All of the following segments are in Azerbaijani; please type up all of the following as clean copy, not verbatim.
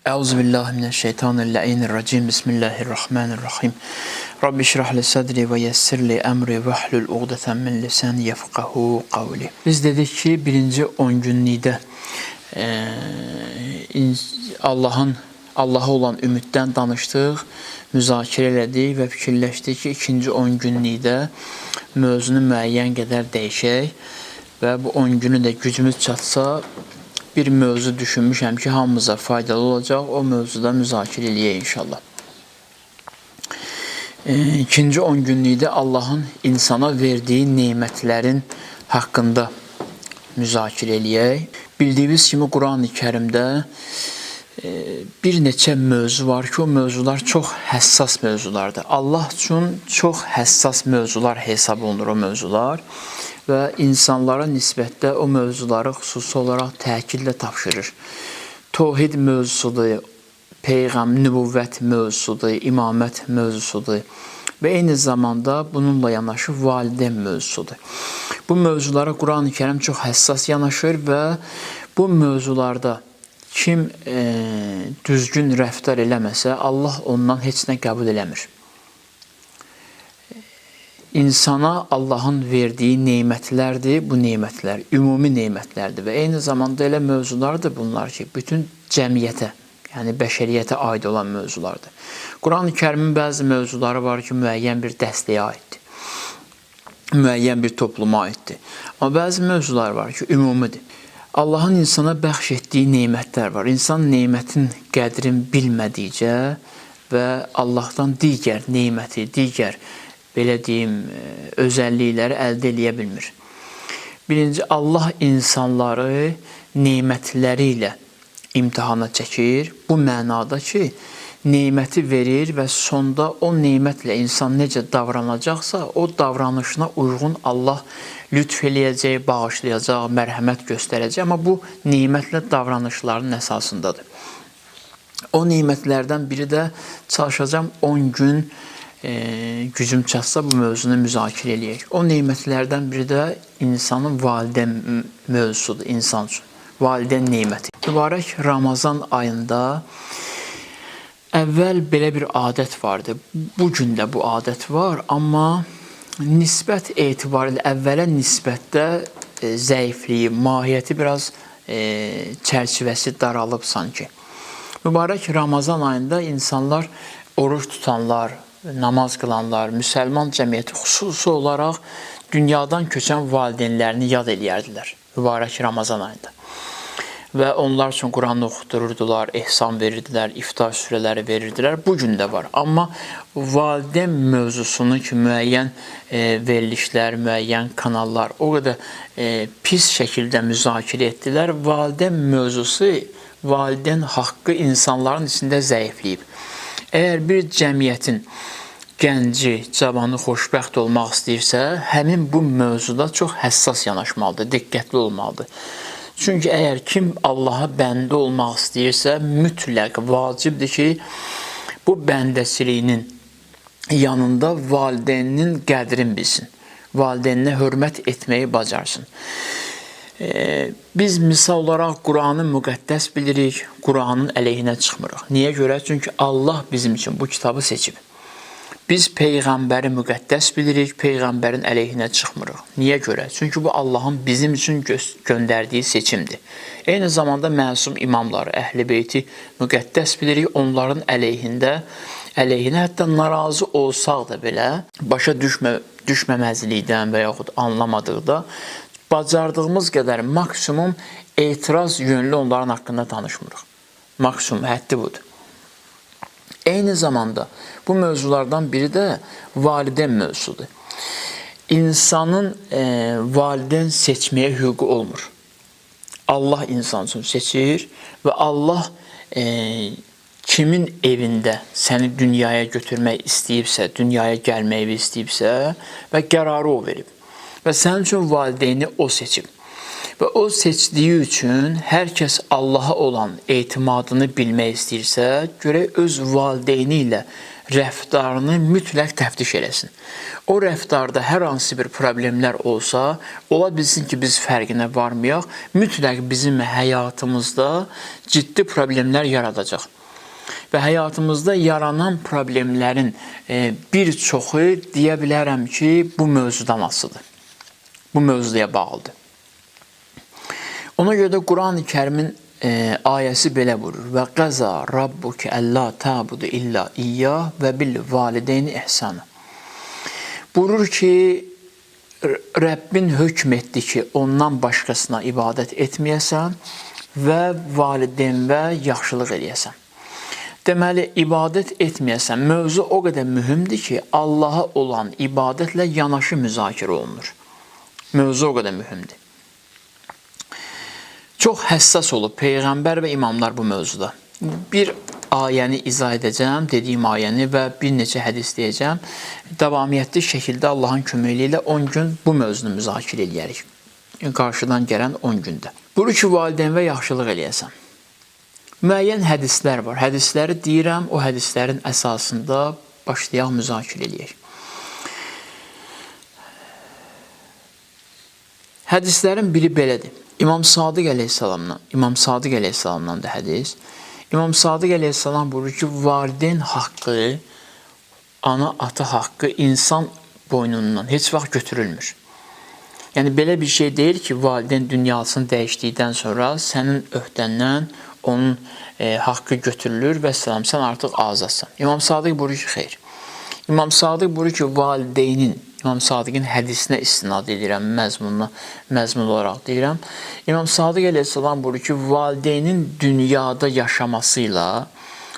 Euzubillahimineşşeytanirracim. Bismillahirrahmanirrahim. Rabbi şrah li sadri ve yessir li emri ve hlul uqdeten min lisani yefqahu qavli. Biz dedik ki birinci 10 günlükdə Allah'a olan ümiddən danışdıq, müzakirə elədik və fikirləşdik ki, ikinci 10 günlükdə mövzunu müəyyən qədər dəyişək və bu 10 günü də gücümüz çatsa bir mövzu düşünmüşəm ki, hamımıza faydalı olacaq. O mövzuda müzakirə eləyək inşallah. İkinci 10 günlükdə Allahın insana verdiyi nemətlərin haqqında müzakirə eləyək. Bildiyiniz kimi Quran-ı Kərimdə bir neçə mövzu var ki, o mövzular çox həssas mövzulardır. Allah üçün çox həssas mövzular hesab olunur o mövzular və insanlara nisbətdə o mövzuları xüsusi olaraq təkidlə tapşırır. Tohid mövzusudur, nübüvvət mövzusudur, imamət mövzusudur və eyni zamanda bununla yanaşı valideyn mövzusudur. Bu mövzulara Quran-ı Kərim çox həssas yanaşır və bu mövzularda kim düzgün rəftar eləməsə, Allah ondan heç nə qəbul eləmir. İnsana Allahın verdiyi nemətlərdir, bu nemətlər, ümumi nemətlərdir və eyni zamanda elə mövzulardır bunlar ki, bütün cəmiyyətə, yəni bəşəriyyətə aid olan mövzulardır. Quran-ı Kərimin bəzi mövzuları var ki, müəyyən bir dəstəyə aiddir, müəyyən bir topluma aiddir. Amma bəzi mövzular var ki, ümumidir. Allahın insana bəxş etdiyi nemətlər var. İnsan nemətin qədrini bilmədikcə və Allahdan digər neməti, digər belə deyim, özəllikləri əldə eləyə bilmir. Birinci, Allah insanları nemətləri ilə imtihana çəkir. Bu mənada ki, neməti verir və sonda o nemətlə insan necə davranacaqsa, o davranışına uyğun Allah lütf eləyəcək, bağışlayacaq, mərhəmət göstərəcək. Amma bu nemətlə davranışların əsasındadır. O nemətlərdən biri də çalışacağım 10 gün gücüm çatsa bu mövzunu müzakirə eləyək. O nemətlərdən biri də insanın valideyn mövzusudur, insan üçün. Valideyn neməti. Mübarək Ramazan ayında əvvəl belə bir adət vardı. Bugün də bu adət var, amma nisbət etibarilə əvvələ nisbətdə zəifliyi, mahiyyəti biraz çərçivəsi daralıb sanki. Mübarək Ramazan ayında insanlar oruç tutanlar, namaz qılanlar, müsəlman cəmiyyəti xüsusi olaraq dünyadan köçən valideynlərini yad eləyərdilər mübarək Ramazan ayında. Və onlar üçün Quranı oxudururdular, ehsan verirdilər, iftar sürələri verirdilər. Bugün də var. Amma valideyn mövzusunu ki, müəyyən verilişlər, müəyyən kanallar o qədər pis şəkildə müzakirə etdilər. Valideyn mövzusu, valideyn haqqı insanların içində zəifləyib. Əgər bir cəmiyyətin gənci, cavanı xoşbəxt olmaq istəyirsə, həmin bu mövzuda çox həssas yanaşmalıdır, diqqətli olmalıdır. Çünki əgər kim Allaha bəndə olmaq istəyirsə, mütləq vacibdir ki, bu bəndəçiliyinin yanında valideyninin qədrini bilsin, valideyninə hörmət etməyi bacarsın. Biz misal olaraq Quranı müqəddəs bilirik, Quranın əleyhinə çıxmırıq. Niyə görə? Çünki Allah bizim üçün bu kitabı seçib. Biz Peyğəmbəri müqəddəs bilirik, Peyğəmbərin əleyhinə çıxmırıq. Niyə görə? Çünki bu Allahın bizim üçün göndərdiyi seçimdir. Eyni zamanda məsum imamları, Əhl-i Beyti müqəddəs bilirik, onların əleyhinə hətta narazı olsaq da belə, başa düşməməzlikdən və yaxud anlamadıqda bacardığımız qədər maksimum etiraz yönlü onların haqqında danışmırıq. Maksimum həddi budur. Eyni zamanda bu mövzulardan biri də valideyn mövzusudur. İnsanın valideyn seçməyə hüququ olmur. Allah insan üçün seçir və Allah kimin evində səni dünyaya götürmək istəyibsə, dünyaya gəlməyi istəyibsə və qərarı o verib. Və sənin üçün valideyni o seçib. Və o seçdiyi üçün hər kəs Allaha olan etimadını bilmək istəyirsə, görək öz valideyni ilə rəftarını mütləq təftiş eləsin. O rəftarda hər hansı bir problemlər olsa, ola bilsin ki, biz fərqinə varmayaq, mütləq bizim həyatımızda ciddi problemlər yaradacaq. Və həyatımızda yaranan problemlərin bir çoxu deyə bilərəm ki, bu mövzudan asılıdır. Bu mövzuya bağlıdır. Ona görə də Quran-ı Kərimin ayəsi belə vurur. Və qəza rabbuke əllə təbudu illə iyyah və bil valideyni ihsanı. Buyurur ki, Rəbbin hökm etdi ki, ondan başqasına ibadət etməyəsən və valideyn və yaxşılıq eləyəsən. Deməli, ibadət etməyəsən, mövzu o qədər mühümdir ki, Allaha olan ibadətlə yanaşı müzakirə olunur. Mövzu o qədər mühümdir. Çox həssas olub Peyğəmbər və imamlar bu mövzuda. Bir ayəni izah edəcəm, dediyim ayəni və bir neçə hədis deyəcəm. Davamiyyətli şəkildə Allahın köməyi ilə 10 gün bu mövzunu müzakirə edərik. Qarşıdan gələn 10 gündə. Buyurur ki, valideyn və yaxşılıq eləyəsən. Müəyyən hədislər var. Hədisləri deyirəm, o hədislərin əsasında başlayaq müzakirə edək. Hədislərin biri belədir. İmam Sadiq əleyhissalamdan da hədis. İmam Sadiq əleyhissalam buyurur ki, valideyn haqqı, ana, ata haqqı insan boynundan heç vaxt götürülmür. Yəni, belə bir şey deyil ki, valideyn dünyasını dəyişdikdən sonra sənin öhdəndən onun haqqı götürülür və sən artıq azadsan. İmam Sadiq buyurur ki, xeyr. İmam Sadiq buyurur ki, valideynin, İmam Sadiqin hədisinə istinad edirəm, məzmun olaraq deyirəm. İmam Sadiq əleyhissalam buyurur ki, valideynin dünyada yaşamasıyla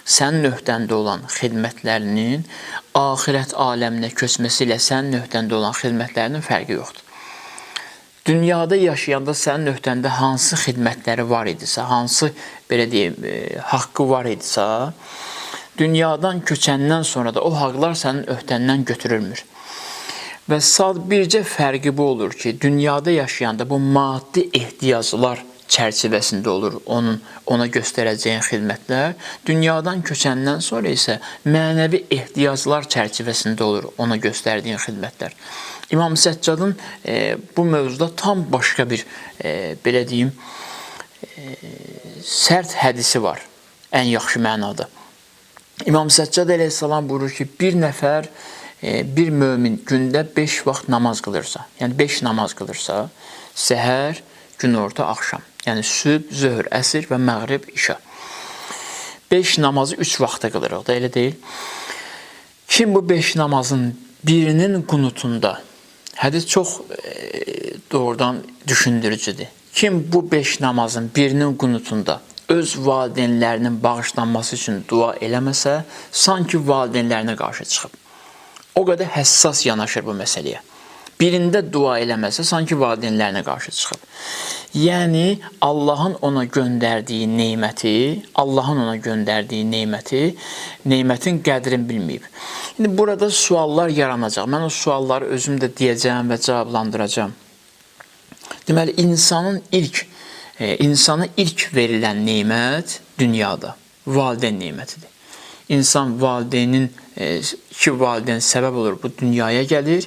sənin öhdəndə olan xidmətlərinin axirət aləminə köçməsi ilə sənin öhdəndə olan xidmətlərinin fərqi yoxdur. Dünyada yaşayanda sənin öhdəndə hansı xidmətləri var idisə, hansı, belə deyim, haqqı var idisə, dünyadan köçəndən sonra da o haqlar sənin öhdəndən götürülmür. Və bircə fərqi bu olur ki, dünyada yaşayanda bu maddi ehtiyaclar çərçivəsində olur ona göstərəcəyin xidmətlər. Dünyadan köçəndən sonra isə mənəvi ehtiyaclar çərçivəsində olur ona göstərdiyin xidmətlər. İmam Səccadın bu mövzuda tam başqa bir, belə deyim, sərt hədisi var, ən yaxşı mənada. İmam Səccad əleyhissalam buyurur ki, bir mömin gündə 5 vaxt namaz qılırsa, yəni 5 namaz qılırsa, səhər, günorta, axşam, yəni sübh, zöhr, əsr və məğrib, işa. 5 namazı 3 vaxta qılırıq da, elə deyil. Kim bu 5 namazın birinin qunutunda, hədis çox doğrudan düşündürücüdür. Kim bu 5 namazın birinin qunutunda öz valideynlərinin bağışlanması üçün dua eləməsə, sanki valideynlərinə qarşı çıxıb. O qədər həssas yanaşır bu məsələyə. Birində dua eləməsə, sanki valideynlərinə qarşı çıxıb. Yəni, Allahın ona göndərdiyi neymətin qədrini bilməyib. İndi burada suallar yaranacaq. Mən o sualları özüm də deyəcəm və cavablandıracağım. Deməli, insana ilk verilən neymət dünyada valideyn neymətidir. İnsan iki valideyn səbəb olur, bu dünyaya gəlir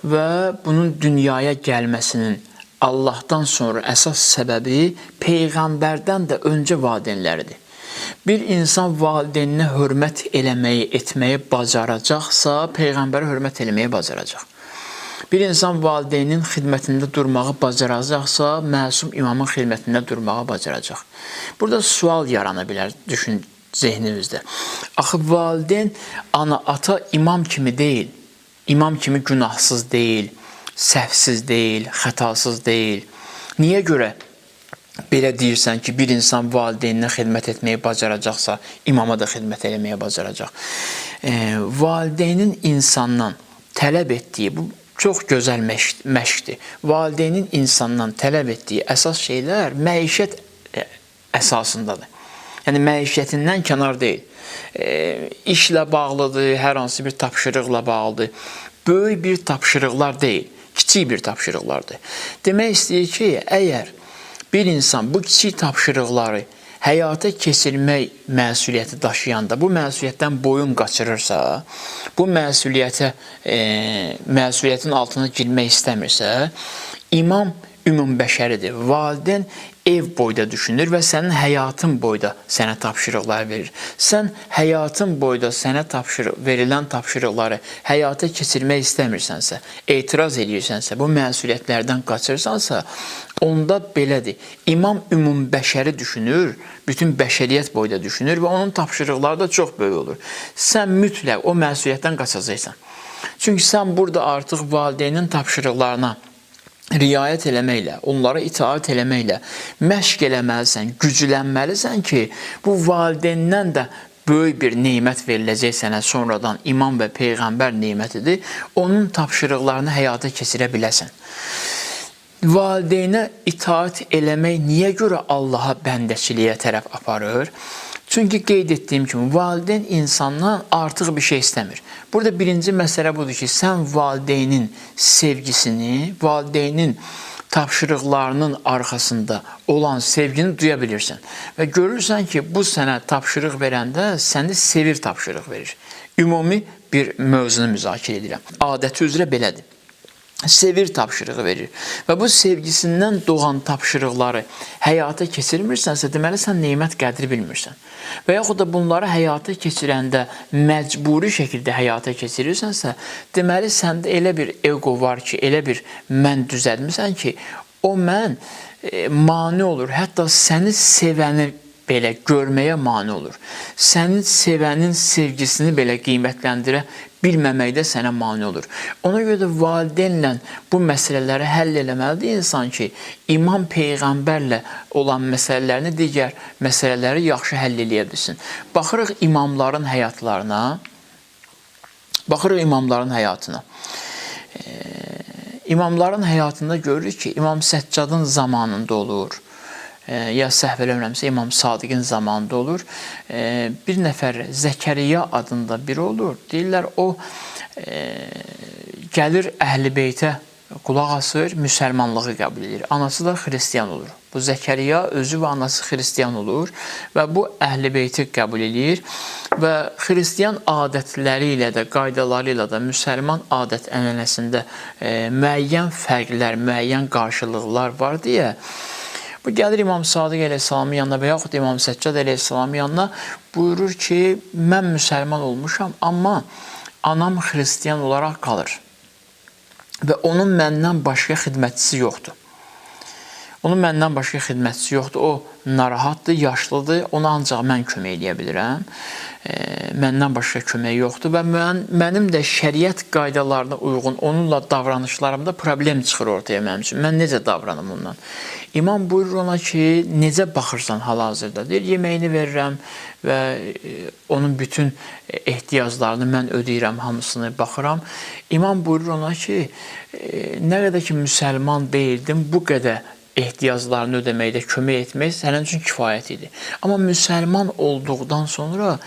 və bunun dünyaya gəlməsinin Allahdan sonra əsas səbəbi Peyğəmbərdən də öncə valideynləridir. Bir insan valideyninə hörmət etməyi bacaracaqsa, Peyğəmbərə hörmət eləməyi bacaracaq. Bir insan valideynin xidmətində durmağı bacaracaqsa, məsum imamın xidmətində durmağı bacaracaq. Burada sual yarana bilər, düşün zehninizdə. Axı, valideyn, ana, ata imam kimi deyil. İmam kimi günahsız deyil, səhvsiz deyil, xətasız deyil. Niyə görə belə deyirsən ki, bir insan valideyninə xidmət etməyi bacaracaqsa, imama da xidmət etməyə bacaracaq? Valideynin insandan tələb etdiyi, bu çox gözəl məşqdir. Valideynin insandan tələb etdiyi əsas şeylər məişət əsasındadır. Yəni, məişətindən kənar deyil. İşlə bağlıdır, hər hansı bir tapşırıqla bağlıdır. Böyük bir tapşırıqlar deyil. kiçik bir tapşırıqlardır. Demək istəyir ki, əgər bir insan bu kiçik tapşırıqları həyata keçirmək məsuliyyəti daşıyanda, bu məsuliyyətdən boyun qaçırırsa, bu məsuliyyətin altına girmək istəmirsə, imam ümumbəşəridir. Valideyn ev boyda düşünür və sənin həyatın boyda sənə tapşırıqlar verir. Sən həyatın boyda sənə verilən tapşırıqları həyata keçirmək istəmirsənsə, etiraz edirsənsə, bu məsuliyyətlərdən qaçırsansa, onda belədir. İmam ümumbəşəri düşünür, bütün bəşəriyyət boyda düşünür və onun tapşırıqları da çox böyük olur. Sən mütləq o məsuliyyətdən qaçacaqsan. Çünki sən burada artıq valideynin tapşırıqlarına riayət eləməklə, onlara itaat eləməklə məşq eləməlisən, güclənməlisən ki, bu valideyndən də böyük bir nemət veriləcək sənə sonradan imam və peyğəmbər nemətidir. Onun tapşırıqlarını həyata keçirə biləsən. Valideynə itaat eləmək niyə görə Allaha bəndəçiliyə tərəf aparır? Çünki qeyd etdiyim kimi, valideyn insandan artıq bir şey istəmir. Burada birinci məsələ budur ki, sən valideynin sevgisini, valideynin tapşırıqlarının arxasında olan sevgini duya bilirsən. Və görürsən ki, bu sənə tapşırıq verəndə səni sevir tapşırıq verir. Ümumi bir mövzunu müzakirə edirəm. Adəti üzrə belədir. Sevir tapşırığı verir. Və bu sevgisindən doğan tapşırıqları həyata keçirmirsənsə, deməli sən nemət qədri bilmirsən. Və yaxud da bunları həyata keçirəndə məcburi şəkildə həyata keçirirsənsə, deməli səndə elə bir ego var ki, elə bir mən düzəltmirsən ki, o mən mane olur. Hətta səni sevəni belə görməyə mane olur. Sənin sevənin sevgisini belə qiymətləndirə bilməməkdə sənə mane olur. Ona görə də valideynlə bu məsələləri həll eləməlidir insan ki, imam peyğəmbərlə olan məsələlərini, digər məsələləri yaxşı həll eləyə bilsin. Baxırıq imamların həyatlarına, İmamların həyatında görürük ki, İmam Səccadın zamanında olur. Ya səhv eləmirəmsə İmam Sadiqin zamanında olur. Bir nəfər Zəkəriyya adında biri olur. Deyirlər, o gəlir Əhl-i Beytə qulaq asır, müsəlmanlığı qəbul edir. Anası da xristiyan olur. Bu Zəkəriyya özü və anası xristiyan olur və bu Əhl-i Beyti qəbul edir və xristiyan adətləri ilə də, qaydaları ilə də müsəlman adət ənənəsində müəyyən fərqlər, müəyyən qarşılıqlar var deyə bu gəlir İmam Sadiq əleyhissalamın yanına və yaxud İmam Səccad əleyhissalamın yanına buyurur ki, mən müsəlman olmuşam, amma anam xristiyan olaraq qalır və onun məndən başqa xidmətçisi yoxdur. O narahatdır, yaşlıdır, ona ancaq mən kömək edə bilirəm. Məndən başqa kömək yoxdur və mənim də şəriət qaydalarına uyğun onunla davranışlarımda problem çıxır ortaya mənim üçün. Mən necə davranım ondan? İmam buyurur ona ki, necə baxırsan hal-hazırda? Deyir, yeməyini verirəm və onun bütün ehtiyaclarını mən ödəyirəm, hamısını baxıram. İmam buyurur ona ki, nə qədər ki müsəlman deyildim, bu qədər ehtiyaclarını ödəməkdə kömək etmək sənin üçün kifayət idi. Amma müsəlman olduqdan sonra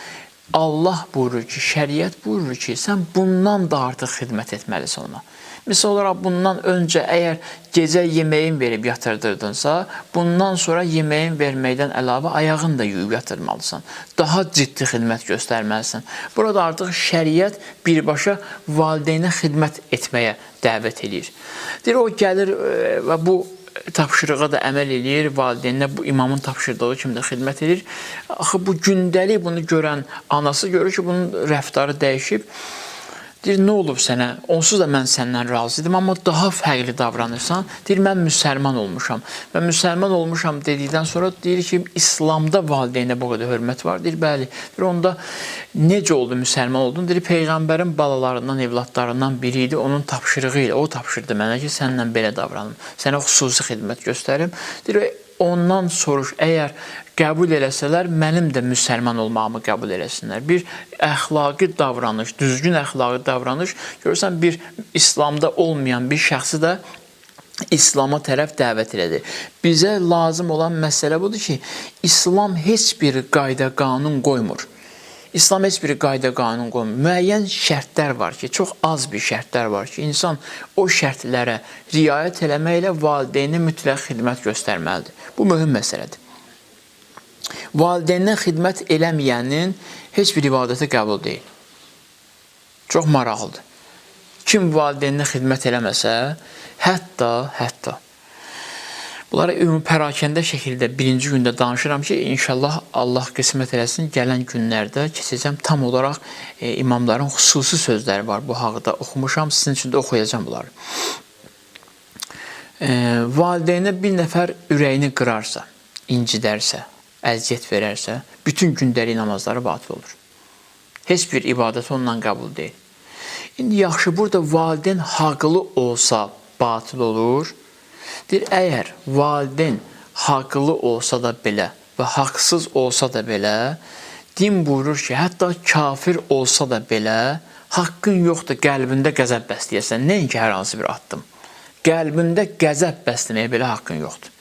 Allah buyurur ki, şəriət buyurur ki, sən bundan da artıq xidmət etməlisən ona. Misal olaraq, bundan öncə əgər gecə yeməyin verib yatırdırdınsa, bundan sonra yeməyin verməkdən əlavə ayağını da yuyub yatırmalısan. Daha ciddi xidmət göstərməlisən. Burada artıq şəriət birbaşa valideynə xidmət etməyə dəvət edir. Deyir, o gəlir və bu tapşırığa da əməl edir, valideyninə bu imamın tapşırdığı kimi də xidmət edir. Axı bu gündəlik bunu görən anası görür ki, bunun rəftarı dəyişib. Deyir, nə olub sənə? Onsuz da mən səndən razı idim, amma daha fərqli davranırsan. Deyir, mən müsəlman olmuşam. Və müsəlman olmuşam dedikdən sonra deyir ki, İslamda valideynə bu qədər hörmət var. Deyir, bəli. Deyir, onda necə oldu müsəlman oldun? Deyir, Peyğəmbərin balalarından, evlatlarından biri idi. Onun tapşırığı ilə, o tapşırdı mənə ki, səninlə belə davranım. Sənə xüsusi xidmət göstərim. Deyir, ondan soruş, əgər qəbul eləsələr, mənim də müsəlman olmağımı qəbul eləsinlər. Bir əxlaqi davranış, düzgün əxlaqi davranış, görürsən, bir İslamda olmayan bir şəxsi də İslama tərəf dəvət elədir. Bizə lazım olan məsələ budur ki, İslam heç bir qayda, qanun qoymur. İslam heç bir qayda qanun qoymur. Müəyyən şərtlər var ki, çox az bir şərtlər var ki, insan o şərtlərə riayət eləməklə valideyninə mütləq xidmət göstərməlidir. Bu mühüm məsələdir. Valideyninə xidmət eləməyənin heç bir ibadəti qəbul deyil. Çox maraqlıdır. Kim valideyninə xidmət eləməsə, hətta bunları ümumi pərakəndə şəkildə birinci gündə danışıram ki, inşallah Allah qismət eləsin, gələn günlərdə keçəcəm. Tam olaraq imamların xüsusi sözləri var bu haqda oxumuşam, sizin üçün də oxuyacam bunları. Valideynə bir nəfər ürəyini qırarsa, incidərsə, əziyyət verərsə, bütün gündəlik namazları batıl olur. Heç bir ibadət ondan qəbul deyil. İndi yaxşı, burada valideyn haqlı olsa batıl olur. Deyir, əgər valideyn haqlı olsa da belə və haqsız olsa da belə, din buyurur ki, hətta kafir olsa da belə, haqqın yoxdur qəlbində qəzəb bəsləyəsən, nəinki hər hansı bir addım. Qəlbində qəzəb bəsləməyə belə haqqın yoxdur.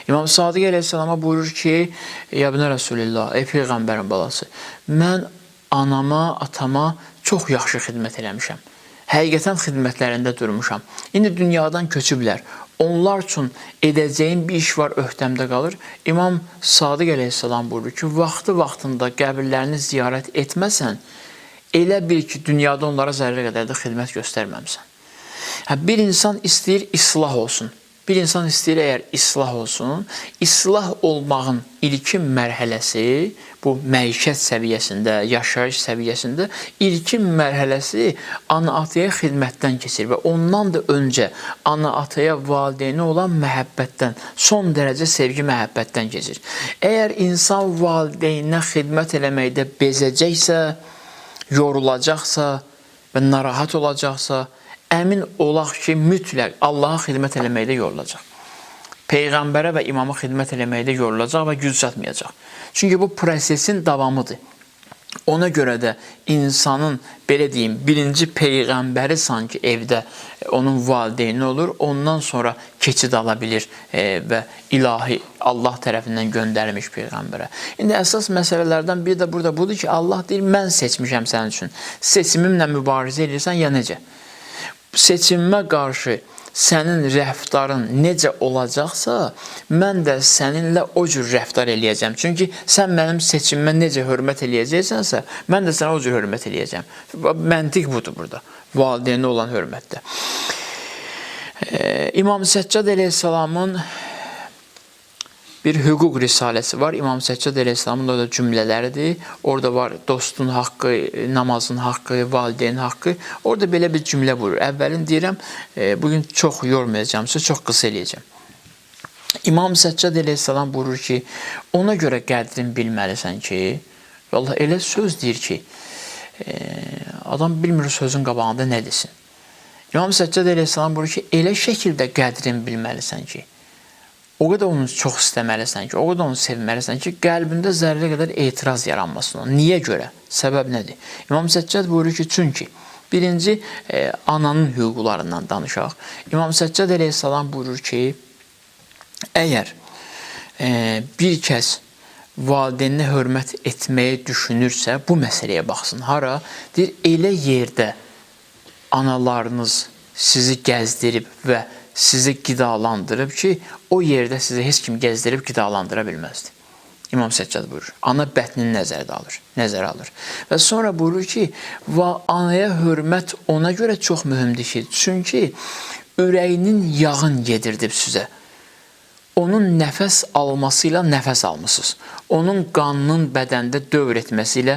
İmam Sadiq əleyhissalama buyurur ki, ya ibn Rasulillah, ey Peyğəmbərin balası, mən anama, atama çox yaxşı xidmət eləmişəm. Həqiqətən xidmətlərində durmuşam. İndi dünyadan köçüblər. Onlar üçün edəcəyim bir iş var, öhdəmdə qalır. İmam Sadiq əleyhissalam buyurur ki, vaxtında qəbirlərini ziyarət etməsən, elə bil ki, dünyada onlara zərrə qədər də xidmət göstərməmsən. Bir insan istəyir islah olsun. Bir insan istəyir əgər islah olsun, islah olmağın ilkin mərhələsi, bu məişət səviyyəsində, yaşayış səviyyəsində ilkin mərhələsi ana-ataya xidmətdən keçir və ondan da öncə ana-ataya valideynə olan məhəbbətdən, son dərəcə sevgi məhəbbətdən keçir. Əgər insan valideyninə xidmət eləməkdə bezəcəksə, yorulacaqsa və narahat olacaqsa, əmin olaq ki, mütləq Allaha xidmət eləməkdə yorulacaq. Peyğəmbərə və imama xidmət eləməkdə yorulacaq və güc çatmayacaq. Çünki bu prosesin davamıdır. Ona görə də insanın, belə deyim, birinci Peyğəmbəri sanki evdə onun valideyni olur, ondan sonra keçid ala bilir və ilahi Allah tərəfindən göndərilmiş Peyğəmbərə. İndi əsas məsələlərdən biri də burada budur ki, Allah deyir, mən seçmişəm sənin üçün. Seçimimlə mübarizə edirsən, ya necə? Seçimimə qarşı sənin rəftarın necə olacaqsa, mən də səninlə o cür rəftar eləyəcəm. Çünki sən mənim seçimimə necə hörmət eləyəcəksənsə, mən də sənə o cür hörmət eləyəcəm. Məntiq budur burada, valideynə olan hörmətdə. İmam Səccad əleyhissalamın bir hüquq risaləsi var. İmam Səccad əleyhissalamın da cümlələridir. Orada var dostun haqqı, namazın haqqı, valideynin haqqı. Orada belə bir cümlə buyurur. Əvvəlin deyirəm, bugün çox yormayacağımsa, çox qısa eləyəcəm. İmam Səccad əleyhissalam buyurur ki, ona görə qədrini bilməlisən ki, Allah elə söz deyir ki, adam bilmir sözün qabağında nə desin. İmam Səccad əleyhissalam buyurur ki, elə şəkildə qədrini bilməlisən ki, o qədər onu çox istəməlisən ki, o qədər onu sevməlisən ki, qəlbində zərrə qədər etiraz yaranmasın ona. Niyə görə? Səbəb nədir? İmam Səccad buyurur ki, çünki birinci, ananın hüquqlarından danışaq. İmam Səccad əleyhissalam buyurur ki, əgər bir kəs valideyninə hörmət etməyi düşünürsə, bu məsələyə baxsın. Hara? Deyir, elə yerdə analarınız sizi gəzdirib və sizi qidalandırıb ki, o yerdə sizi heç kim gəzdirib qidalandıra bilməzdi. İmam Səccad buyurur. Ana bətnini nəzərə alır. Və sonra buyurur ki, anaya hörmət ona görə çox mühümdür ki, çünki ürəyinin yağın yedirdib sizə. Onun nəfəs alması ilə nəfəs almısınız. Onun qanının bədəndə dövr etməsi ilə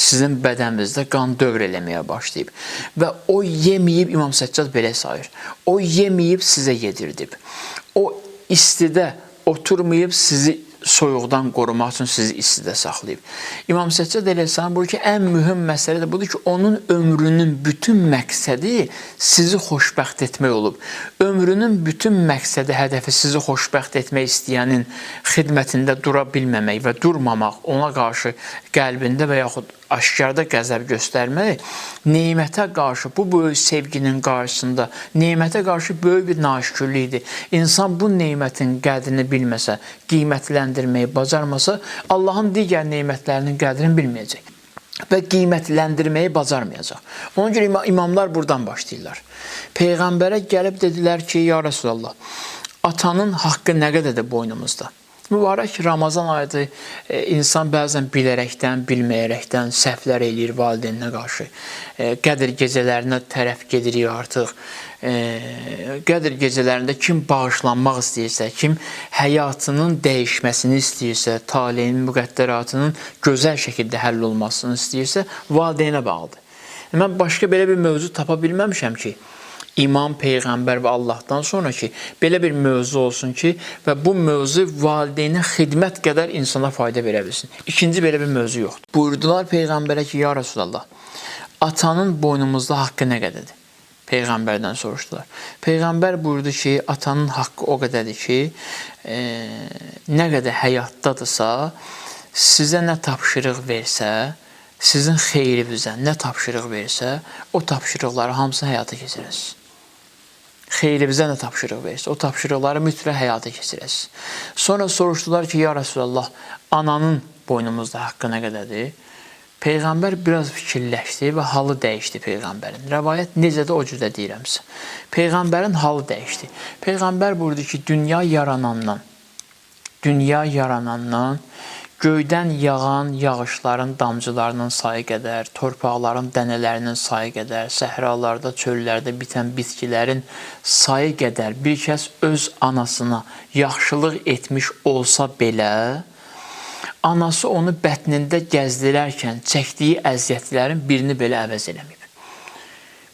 sizin bədəninizdə qan dövr eləməyə başlayıb. Və o yeməyib, İmam Səccad belə sayır, o yeməyib sizə yedirdib. O istidə oturmayıb sizi soyuqdan qorumaq üçün sizi istidə saxlayıb. İmam Səccad əleyhissalam buyurur ki, ən mühüm məsələ də budur ki, onun ömrünün bütün məqsədi sizi xoşbəxt etmək olub. Ömrünün bütün məqsədi, hədəfi sizi xoşbəxt etmək istəyənin xidmətində dura bilməmək və durmamaq, ona qarşı qəlbində və yaxud aşkarda qəzəb göstərmək, nemətə qarşı, bu böyük sevginin qarşısında, nemətə qarşı böyük bir naşükürlükdir. İnsan bu nemətin qədrini bilməsə, qiymətləndirməyi bacarmasa, Allahın digər nemətlərinin qədrini bilməyəcək. və qiymətləndirməyi bacarmayacaq. Ona görə imamlar buradan başlayırlar. Peyğəmbərə gəlib dedilər ki, ya Resulallah, atanın haqqı nə qədərdir boynumuzda? Mübarək Ramazan ayıdır, insan bəzən bilərəkdən, bilməyərəkdən səhvlər eləyir valideyninə qarşı. Qədir gecələrinə tərəf gedirik artıq. Qədir gecələrində kim bağışlanmaq istəyirsə, kim həyatının dəyişməsini istəyirsə, taleyinin, müqəddəratının gözəl şəkildə həll olmasını istəyirsə, valideynə bağlıdır. Mən başqa belə bir mövzu tapa bilməmişəm ki, İmam, Peyğəmbər və Allahdan sonra ki, belə bir mövzu olsun ki, və bu mövzu valideynə xidmət qədər insana fayda verə bilsin. İkinci belə bir mövzu yoxdur. Buyurdular Peyğəmbərə ki, ya Resulallah, atanın boynumuzda haqqı nə qədərdir? Peyğəmbərdən soruşdular. Peyğəmbər buyurdu ki, atanın haqqı o qədərdir ki, nə qədər həyatdadırsa, sizə nə tapşırıq versə, sizin xeyrinizə nə tapşırıq versə, o tapşırıqları hamısını həyata keçirəsiniz. Xeyrinizə nə tapşırıq versə, o tapşırıqları mütləq həyata keçirəsiniz. Sonra soruşdular ki, ya Resulallah, ananın boynumuzda haqqı nə qədərdir? Peyğəmbər biraz fikirləşdi və halı dəyişdi Peyğəmbərin. Rəvayət necədir o cürdə deyirəmsə. Peyğəmbərin halı dəyişdi. Peyğəmbər buyurdu ki, dünya yaranandan göydən yağan yağışların damcılarının sayı qədər, torpaqların dənələrinin sayı qədər, səhralarda, çöllərdə bitən bitkilərin sayı qədər bir kəs öz anasına yaxşılıq etmiş olsa belə, anası onu bətnində gəzdirərkən çəkdiyi əziyyətlərin birini belə əvəz eləməyib.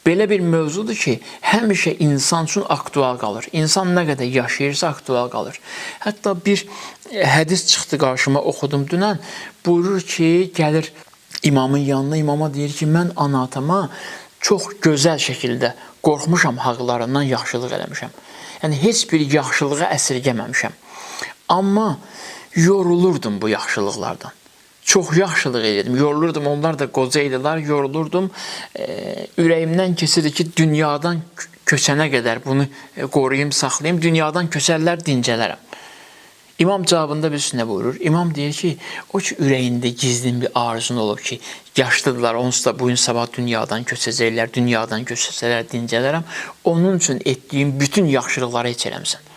Belə bir mövzudur ki, həmişə insan üçün aktual qalır. İnsan nə qədər yaşayırsa aktual qalır. Hətta bir hədis çıxdı qarşıma, oxudum dünən. Buyurur ki, gəlir imamın yanına, imama deyir ki, mən ana-atama çox gözəl şəkildə qorxmuşam, haqlarından yaxşılıq eləmişəm. Yəni, heç bir yaxşılığa əsirgəməmişəm. Amma yorulurdum bu yaxşılıqlardan. Çox yaxşılıq edirdim, yorulurdum, onlar da qoca idilər, yorulurdum. Ürəyimdən keçirdi ki, dünyadan köçənə qədər bunu qoruyum, saxlayayım, dünyadan köçərlər, dincələrəm. İmam cavabında bir üstünə buyurur. İmam deyir ki, o ki, ürəyində gizlin bir arzun olub ki, yaşlıdırlar, onsuz da bugün sabah dünyadan köçəcəklər, dünyadan köçəcəklər, dincələrəm. Onun üçün etdiyim bütün yaxşılıqları heç eləmsən.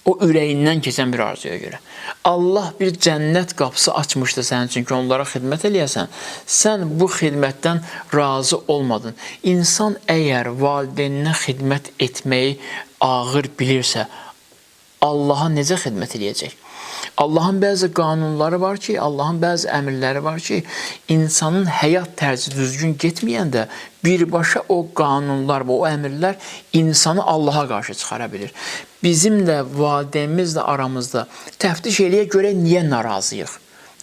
O ürəyindən keçən bir arzuya görə. Allah bir cənnət qapısı açmışdı sənin üçün ki, onlara xidmət eləyəsən. Sən bu xidmətdən razı olmadın. İnsan əgər valideyninə xidmət etməyi ağır bilirsə, Allaha necə xidmət eləyəcək? Allahın bəzi qanunları var ki, Allahın bəzi əmrləri var ki, insanın həyat tərzi düzgün getməyəndə birbaşa o qanunlar və o əmrlər insanı Allaha qarşı çıxara bilir. Bizim də valideynimizlə aramızda təftiş eləyə görə niyə narazıyıq?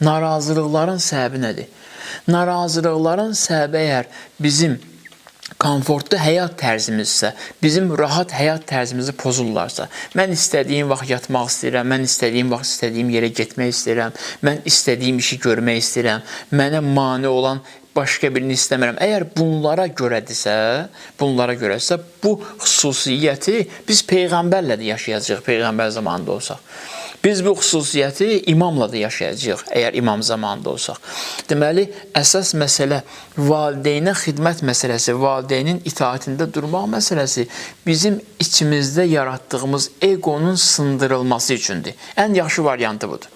Narazılıqların səbəbi nədir? Narazılıqların səbəbi əgər bizim komfortlu həyat tərzimizsə, bizim rahat həyat tərzimizi pozurlarsa, mən istədiyim vaxt yatmaq istəyirəm, mən istədiyim vaxt istədiyim yerə getmək istəyirəm, mən istədiyim işi görmək istəyirəm, mənə mane olan başqa birini istəmirəm. Əgər bunlara görədirsə, bu xüsusiyyəti biz Peyğəmbərlə də yaşayacağıq, Peyğəmbər zamanında olsaq. Biz bu xüsusiyyəti imamla da yaşayacağıq, əgər imam zamanında olsaq. Deməli, əsas məsələ valideynə xidmət məsələsi, valideynin itaətində durmaq məsələsi bizim içimizdə yaratdığımız egonun sındırılması üçündür. Ən yaxşı variantı budur.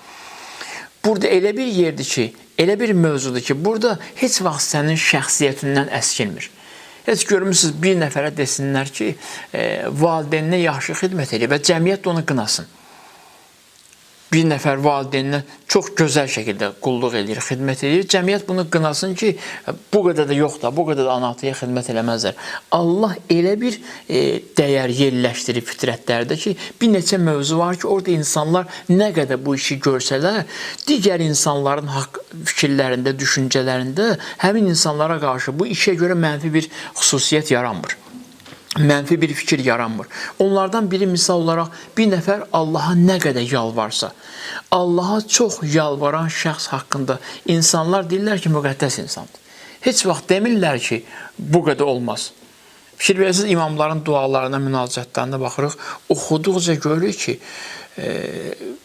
Burada elə bir yerdir ki, elə bir mövzudur ki, burada heç vaxt sənin şəxsiyyətindən əskilmir. Heç görmürsünüz, bir nəfərə desinlər ki, valideyninə yaxşı xidmət edir və cəmiyyət onu qınasın. Bir nəfər valideyninə çox gözəl şəkildə qulluq edir, xidmət edir. Cəmiyyət bunu qınasın ki, bu qədər də yox da, bu qədər də ana-ataya xidmət eləməzlər. Allah elə bir dəyər yerləşdirib fitrətlərdə ki, bir neçə mövzu var ki, orada insanlar nə qədər bu işi görsələr, digər insanların fikirlərində, düşüncələrində həmin insanlara qarşı bu işə görə mənfi bir xüsusiyyət yaranmır. Mənfi bir fikir yaranmır. Onlardan biri misal olaraq bir nəfər Allaha nə qədər yalvarsa, Allaha çox yalvaran şəxs haqqında insanlar deyirlər ki, müqəddəs insandır. Heç vaxt demirlər ki, bu qədər olmaz. Fikir verirsiniz, imamların dualarına, münacatlarına baxırıq, oxuduqca görürük ki,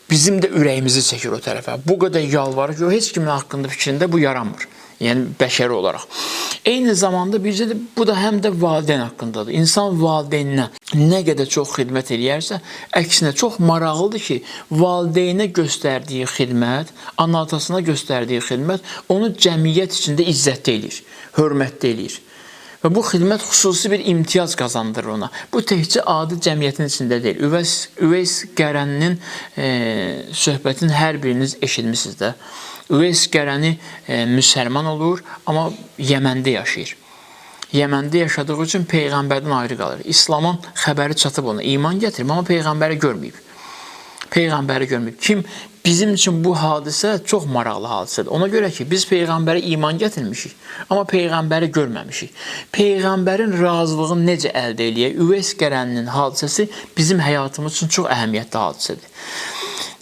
bizim də ürəyimizi çəkir o tərəfə. Bu qədər yalvarır ki, heç kimin haqqında fikrində bu yaranmır. Yəni bəşəri olaraq. Eyni zamanda bizdə də bu da həm də valideyn haqqındadır. İnsan valideyninə nə qədər çox xidmət eləyərsə, əksinə çox maraqlıdır ki, valideynə göstərdiyi xidmət, ana-atasına göstərdiyi xidmət onu cəmiyyət içində izzətli eləyir, hörmətli eləyir. Və bu xidmət xüsusi bir imtiyaz qazandırır ona. Bu təkcə adi cəmiyyətin içində deyil. Üveys Qərəninin söhbətini hər biriniz eşitmisiniz də. Üveys Qərəni müsəlman olur, amma Yəməndə yaşayır. Yəməndə yaşadığı üçün Peyğəmbərdən ayrı qalır. İslamın xəbəri çatıb ona, iman gətirib, amma Peyğəmbəri görməyib. Peyğəmbəri görməyib. Bizim üçün bu hadisə çox maraqlı hadisədir. Ona görə ki, biz Peyğəmbərə iman gətirmişik, amma Peyğəmbəri görməmişik. Peyğəmbərin razılığını necə əldə eləyək? Üveys Qərəninin hadisəsi bizim həyatımız üçün çox əhəmiyyətli hadisədir.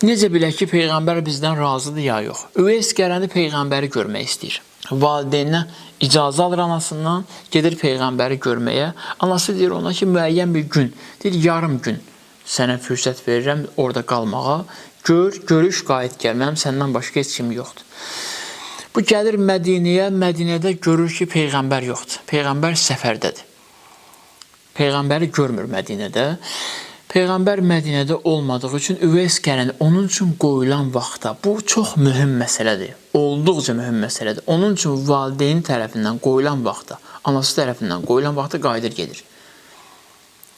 Necə bilək ki, Peyğəmbər bizdən razıdır ya yox? Üveys Qərəni Peyğəmbəri görmək istəyir. Valideyninə icazə alır anasından, gedir Peyğəmbəri görməyə. Anası deyir ona ki, müəyyən bir gün, deyir yarım gün sənə fürsət verirəm orada qalmağa. Görüş, qayıt gəl. Mənim səndən başqa heç kim yoxdur. Bu gəlir Mədinəyə, Mədinədə görür ki, Peyğəmbər yoxdur. Peyğəmbər səfərdədir. Peyğəmbəri görmür Mədinədə. Peyğəmbər Mədinədə olmadığı üçün Üveys Qərəni onun üçün qoyulan vaxtda, bu çox mühüm məsələdir. Olduqca mühüm məsələdir. Onun üçün valideyn tərəfindən qoyulan vaxtda, anası tərəfindən qoyulan vaxtda qayıdır gedir.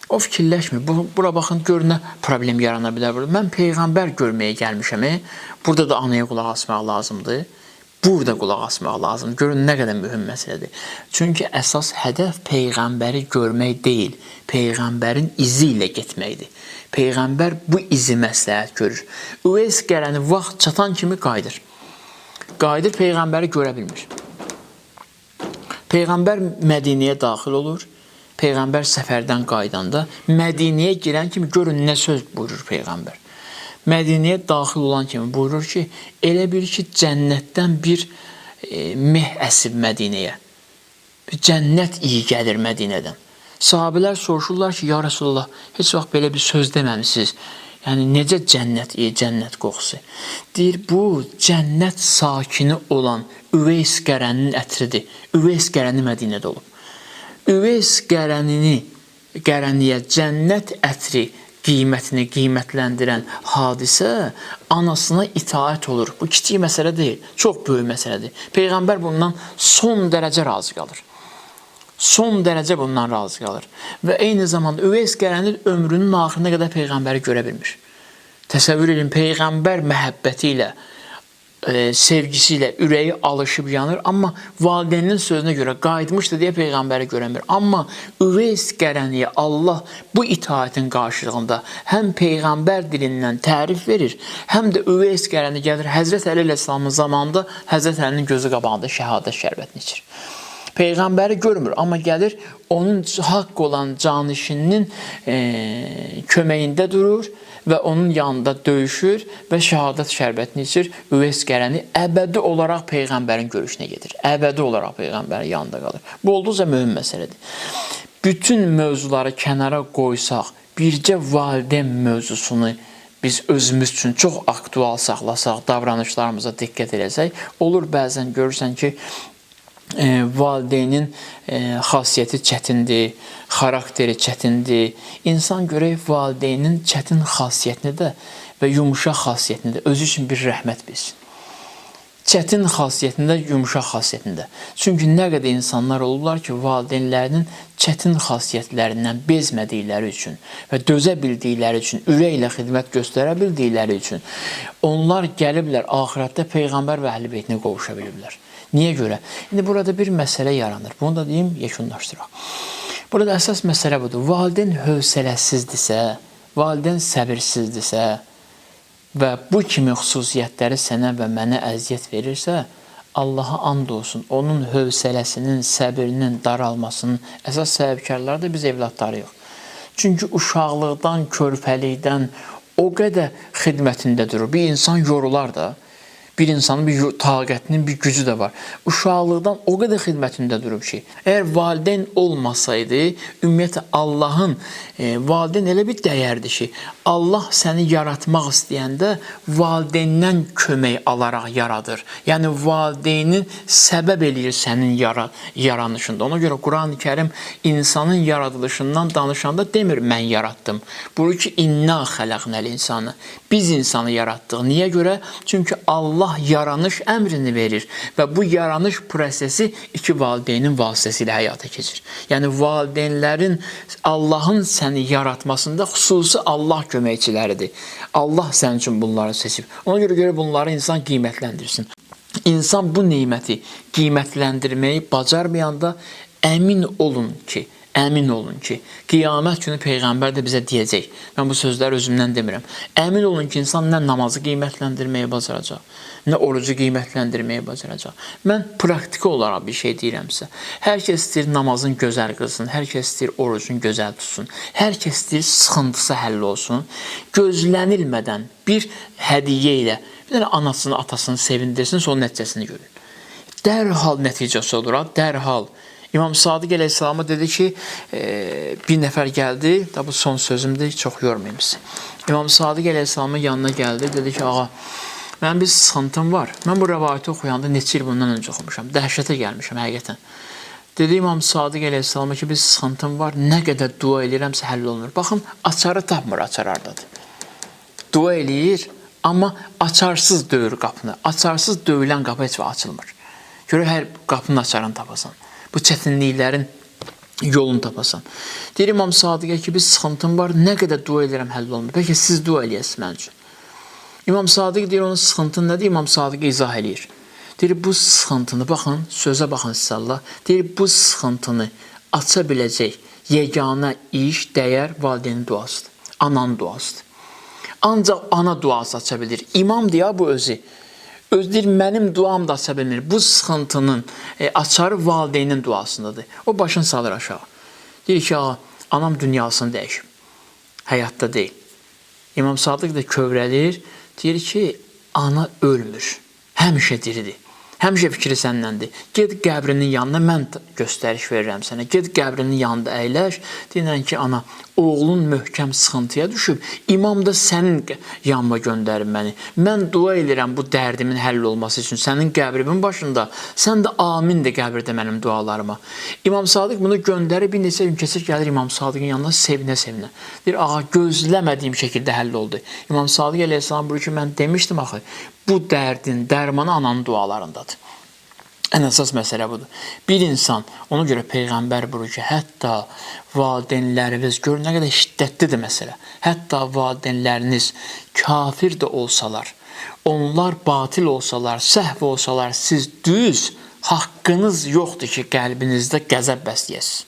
O fikirləşmir. Bura baxın, gör nə problem yarana bilər. Mən Peyğəmbər görməyə gəlmişəm. Burada da anaya qulaq asmaq lazımdır. Burada qulaq asmaq lazımdır. Görün nə qədər mühüm məsələdir. Çünki əsas hədəf Peyğəmbəri görmək deyil. Peyğəmbərin izi ilə getməkdir. Peyğəmbər bu izi məsləhət görür. Üveys Qərəni vaxt çatan kimi qayıdır. Qayıdır, Peyğəmbəri görə bilmir. Peyğəmbər Mədinəyə daxil olur. Peyğəmbər səfərdən qaydanda Mədinəyə girən kimi görün nə söz buyurur Peyğəmbər. Mədinəyə daxil olan kimi buyurur ki, elə bir ki, cənnətdən bir meh əsib Mədinəyə. Cənnət iyi gəlir Mədinədən. Sahabələr soruşurlar ki, ya Rasulullah, heç vaxt belə bir söz deməmişsiniz. Yəni, necə cənnət iyi, cənnət qoxusu? Deyir, bu cənnət sakini olan Üveys Qərəninin ətridir. Üveys Qərəni Mədinədə olub. Üveys Qərəniyə cənnət ətri qiymətini qiymətləndirən hadisə anasına itaət olur. Bu kiçik məsələ deyil, çox böyük məsələdir. Peyğəmbər bundan son dərəcə razı qalır. Son dərəcə bundan razı qalır. Və eyni zamanda Üveys Qərəni ömrünün axırına qədər Peyğəmbəri görə bilmir. Təsəvvür edin, Peyğəmbər məhəbbəti ilə, sevgisi ilə ürəyi alışıb yanır, amma valideyninin sözünə görə qayıtmışdı deyə Peyğəmbəri görəmir. Amma Üveys Qərəniyə Allah bu itaətin qarşılığında həm Peyğəmbər dilindən tərif verir, həm də Üveys Qərəni gəlir Həzrət Əli əleyhissalamın zamanında Həzrət Əlinin gözü qabağında şəhadət şərbətini içir. Peyğəmbəri görmür, amma gəlir onun haqq olan canişininin köməyində durur və onun yanında döyüşür və şəhadət şərbətini içir. Üveys Qərəni əbədi olaraq Peyğəmbərin görüşünə gedir. Əbədi olaraq Peyğəmbərin yanında qalır. Bu olduqca mühüm məsələdir. Bütün mövzuları kənara qoysaq, bircə valideyn mövzusunu biz özümüz üçün çox aktual saxlasaq, davranışlarımıza diqqət eləsək, olur bəzən görürsən ki, valideynin xasiyyəti çətindir, xarakteri çətindir. İnsan görək valideynin çətin xasiyyətini də və yumuşaq xasiyyətini də özü üçün bir rəhmət bilsin. Çətin xasiyyətində, yumuşaq xasiyyətində. Çünki nə qədər insanlar olurlar ki, valideynlərinin çətin xasiyyətlərindən bezmədikləri üçün və dözə bildikləri üçün, ürəklə xidmət göstərə bildikləri üçün onlar gəliblər axirətdə Peyğəmbər və Əhl-i Beytinə qovuşa biliblər. Niyə görə? İndi burada bir məsələ yaranır. Bunu da deyim, yekunlaşdıraq. Burada əsas məsələ budur. Valideyn hövsələsizdirsə, valideyn səbirsizdirsə və bu kimi xüsusiyyətləri sənə və mənə əziyyət verirsə, Allaha and olsun, onun hövsələsinin, səbirinin daralmasının əsas səbəbkarları da biz evladlarıyıq. Çünki uşaqlıqdan, körpəlikdən o qədər xidmətində durur. Bir insan yorular da. Bir insanın bir taqətinin, bir gücü də var. Uşaqlıqdan o qədər xidmətində durub ki, əgər valideyn olmasaydı, ümumiyyətlə Allahın valideyn elə bir dəyərdir ki, Allah səni yaratmaq istəyəndə valideyndən kömək alaraq yaradır. Yəni valideynin səbəb eləyir sənin yaranışında. Ona görə Quran-ı Kərim insanın yaradılışından danışanda demir mən yaratdım. Buyurur ki, inna xələqnəl insanı. Biz insanı yaratdıq. Niyə görə? Çünki Allah yaranış əmrini verir və bu yaranış prosesi iki valideynin vasitəsilə həyata keçir. Yəni valideynlərin Allahın səni yaratmasında xüsusi Allah köməkçiləridir. Allah sənin üçün bunları seçib. Ona görə bunları insan qiymətləndirsin. İnsan bu neməti qiymətləndirməyi bacarmayanda əmin olun ki, qiyamət günü Peyğəmbər də bizə deyəcək. Mən bu sözləri özümdən demirəm. Əmin olun ki, insan nə namazı qiymətləndirməyi bacaracaq, nə orucu qiymətləndirməyi bacaracaq. Mən praktiki olaraq bir şey deyirəmsə, hər kəs istəyir namazın gözəl qılsın, hər kəs istəyir orucun gözəl tutsun, hər kəs istəyir sıxıntısı həll olsun. Gözlənilmədən bir hədiyyə ilə bir dənə anasını, atasını sevindirsin, sonra nəticəsini görün. Dərhal nəticəsi olur, dərhal. İmam Sadiq əleyhissalama dedi ki, bir nəfər gəldi, da bu son sözümdür, çox yormayayım sizi. İmam Sadiq əleyhissalamın yanına gəldi, dedi ki, ağa, mənim bir sıxıntım var. Mən bu rəvayəti oxuyanda neçə il bundan öncə oxumuşam, dəhşətə gəlmişəm həqiqətən. Dedi İmam Sadiq əleyhissalama ki, bir sıxıntım var, nə qədər dua eləyirəmsə həll olunur. Baxın, açarı tapmır, açar hardadır. Dua eləyir, amma açarsız döyür qapını. Açarsız döyülən qapı heç vaxt açılmır. Görür, hər qapının açarını tapasan. Bu çətinliklərin yolunu tapasan. Deyir İmam Sadiqə ki, bir sıxıntım var, nə qədər dua edirəm həll olunur. Bəlkə siz dua eləyəsiniz mən üçün. İmam Sadiq deyir, onun sıxıntın nədir? İmam Sadiq izah eləyir. Deyir, bu sıxıntını, baxın, sözə baxın sizə Allah. Deyir, bu sıxıntını aça biləcək yeganə iş, dəyər valideynin duasıdır. Ananın duasıdır. Ancaq ana duası aça bilir. İmam deyə bu özü. Deyir, mənim duam da aça bilmir. Bu sıxıntının açarı valideynin duasındadır. O başını salır aşağı. Deyir ki, anam dünyasını dəyişib. Həyatda deyil. İmam Sadiq da kövrəlir. Deyir ki, ana ölmür. Həmişə diridir. Həmişə fikri səndəndir. Ged qəbrinin yanına, mən göstəriş verirəm sənə. Ged qəbrinin yanında əyləş. Deyirən ki, ana, oğlun möhkəm sıxıntıya düşüb. İmam da sənin yanıma göndərir məni. Mən dua edirəm bu dərdimin həll olması üçün. Sənin qəbrimin başında. Sən də amin də qəbirdə mənim dualarıma. İmam Sadiq bunu göndərir. Bir neçə gün keçir, gəlir İmam Sadiqin yanına sevinə-sevinə. Deyir, ağa, gözləmədiyim şəkildə həll oldu. İmam Sadiq əleyhissalam buyurur ki, mən demişdim axı, bu dərdin dərmanı ananın dualarındadır. Ən əsas məsələ budur. Bir insan, ona görə Peyğəmbər buyurur ki, hətta valideynləriniz, gör nə qədər şiddətlidir məsələ. Hətta valideynləriniz kafir də olsalar, onlar batil olsalar, səhv olsalar, siz düz, haqqınız yoxdur ki, qəlbinizdə qəzəb bəsləyəsiniz.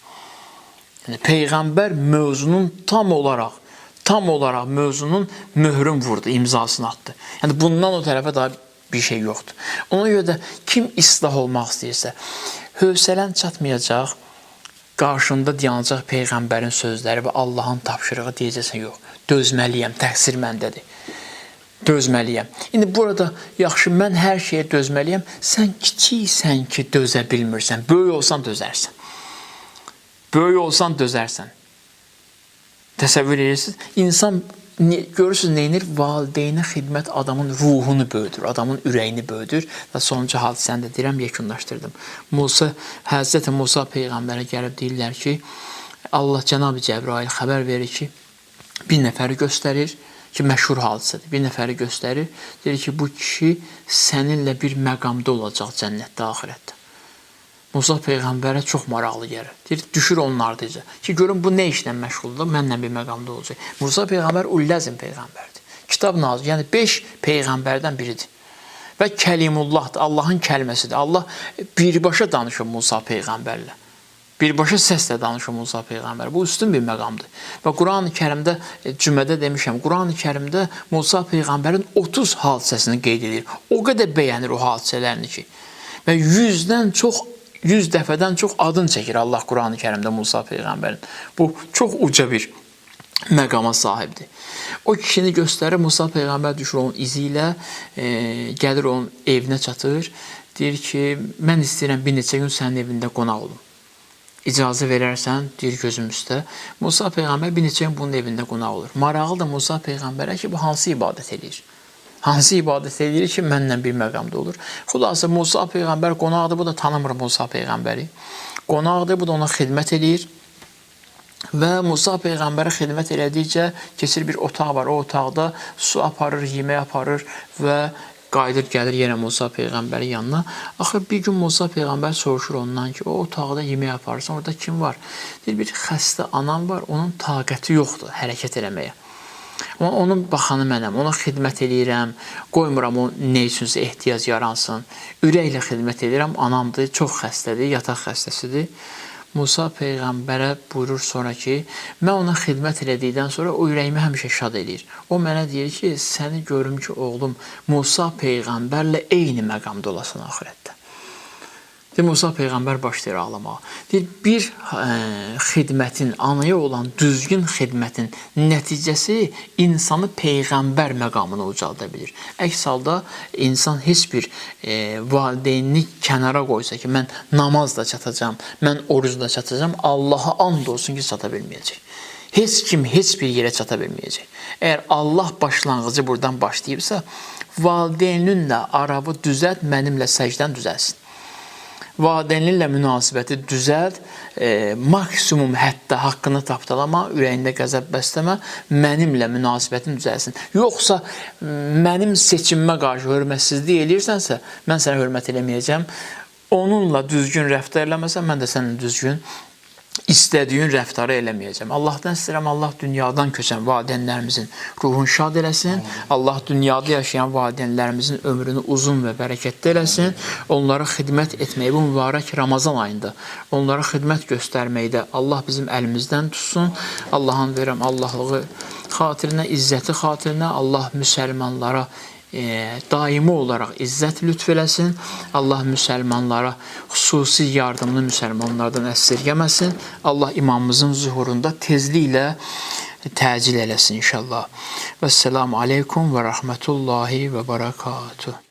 Yəni, Peyğəmbər mövzunun tam olaraq mövzunun möhrün vurdu, imzasını atdı. Yəni, bundan o tərəfə daha bir şey yoxdur. Ona görə də kim islah olmaq istəyirsə, hövsələn çatmayacaq, qarşında dayanacaq Peyğəmbərin sözləri və Allahın tapşırığı deyəcəksən, yox, dözməliyəm, təqsir məndədir. Dözməliyəm. İndi burada, yaxşı, mən hər şeyə dözməliyəm, sən kiçiksən ki, dözə bilmirsən, böyük olsan dözərsən. Böyük olsan dözərsən. Təsəvvür edirsiniz, insan görürsünüz, neynir? Valideynə xidmət adamın ruhunu böyüdür, adamın ürəyini böyüdür və sonuncu hadisəni də deyirəm, yekunlaşdırdım. Həzrəti Musa Peyğəmbərə gəlib deyirlər ki, Allah Cənab-ı Cəbrail xəbər verir ki, bir nəfəri göstərir ki, məşhur hadisədir, bir nəfəri göstərir, deyir ki, bu kişi səninlə bir məqamda olacaq cənnətdə, axirətdə. Musa Peyğəmbərə çox maraqlı gəlir. Deyir, düşür onun ardınca. Ki, görün, bu nə işlə məşğuldur, mənlə bir məqamda olacaq. Musa Peyğəmbər Ulləzm Peyğəmbərdir. Kitab nazir, yəni 5 Peyğəmbərdən biridir. Və Kəlimullahdır, Allahın kəlməsidir. Allah birbaşa danışır Musa Peyğəmbərlə. Birbaşa səslə danışır Musa Peyğəmbər. Bu üstün bir məqamdır. Və Quran-ı Kərimdə, cümədə demişəm, Quran-ı Kərimdə Musa Peyğəmbərin 30 hadisəsini qeyd edir. O qədər bəyənir o hadisələrini ki. Və 100 dəfədən çox adın çəkir Allah Quran-ı Kərimdə Musa Peyğəmbərin. Bu çox uca bir məqama sahibdir. O kişini göstərir, Musa Peyğəmbər düşür onun izi ilə, gəlir onun evinə çatır. Deyir ki, mən istəyirəm bir neçə gün sənin evində qonaq olum. İcazə verərsən, deyir gözüm üstə. Musa Peyğəmbər bir neçə gün bunun evində qonaq olur. Maraqlı da Musa Peyğəmbərə ki, bu hansı ibadət edir? Hansı ibadət edir ki, mənlə bir məqamda olur? Xülasə, Musa Peyğəmbər qonaqdır, bu da tanımır Musa Peyğəmbəri. Qonaqdır, bu da ona xidmət edir. Və Musa Peyğəmbərə xidmət elədikcə keçir bir otaq var. O otaqda su aparır, yemək aparır və qayıdır, gəlir yenə Musa Peyğəmbərin yanına. Axı bir gün Musa Peyğəmbər soruşur ondan ki, o otaqda yemək aparırsan, orada kim var? Deyir, bir xəstə anam var, onun taqəti yoxdur hərəkət eləməyə. Amma onun baxanı mənəm, ona xidmət edirəm, qoymuram o nə üçünsə ehtiyac yaransın. Ürəklə xidmət edirəm, anamdır, çox xəstədir, yataq xəstəsidir. Musa Peyğəmbərə buyurur sonra ki, mən ona xidmət elədikdən sonra o ürəyimi həmişə şad edir. O mənə deyir ki, səni görüm ki, oğlum, Musa Peyğəmbərlə eyni məqamda olasan axirətdə. Deyir, Musa Peyğəmbər başlayır ağlamağa. Deyir, bir xidmətin, anaya olan düzgün xidmətin nəticəsi insanı Peyğəmbər məqamına ucalda bilir. Əks halda insan heç bir valideynini kənara qoysa ki, mən namazla çatacam, mən orucla çatacam, Allaha and olsun ki, çata bilməyəcək. Heç kim heç bir yerə çata bilməyəcək. Əgər Allah başlanğıcı buradan başlayıbsa, valideyninlə aravı düzəlt, mənimlə səcdən düzəlsin. Valideynlərlə münasibəti düzəlt, maksimum hətta haqqını tapdalama, ürəyində qəzəb bəsləmə, mənimlə münasibətin düzəlsin. Yoxsa mənim seçimimə qarşı hörmətsizlik eləyirsənsə, mən sənə hörmət eləməyəcəm. Onunla düzgün rəftar eləməsən, mən də sənin düzgün istədiyin rəftarı eləməyəcəm. Allahdan istəyirəm, Allah dünyadan köçən valideynlərimizin ruhunu şad eləsin. Allah dünyada yaşayan valideynlərimizin ömrünü uzun və bərəkətli eləsin. Onlara xidmət etməyi bu mübarək Ramazan ayında, onlara xidmət göstərməkdə Allah bizim əlimizdən tutsun. Allahın verəm Allahlığı xatirinə, izzəti xatirinə Allah müsəlmanlara daimi olaraq izzət lütf eləsin. Allah müsəlmanlara xüsusi yardımını müsəlmanlardan əsirgəməsin. Allah imamımızın zuhurunda tezliklə təcil eləsin inşallah. Vəsselamu aleykum və rəhmətullahi və barakatuh.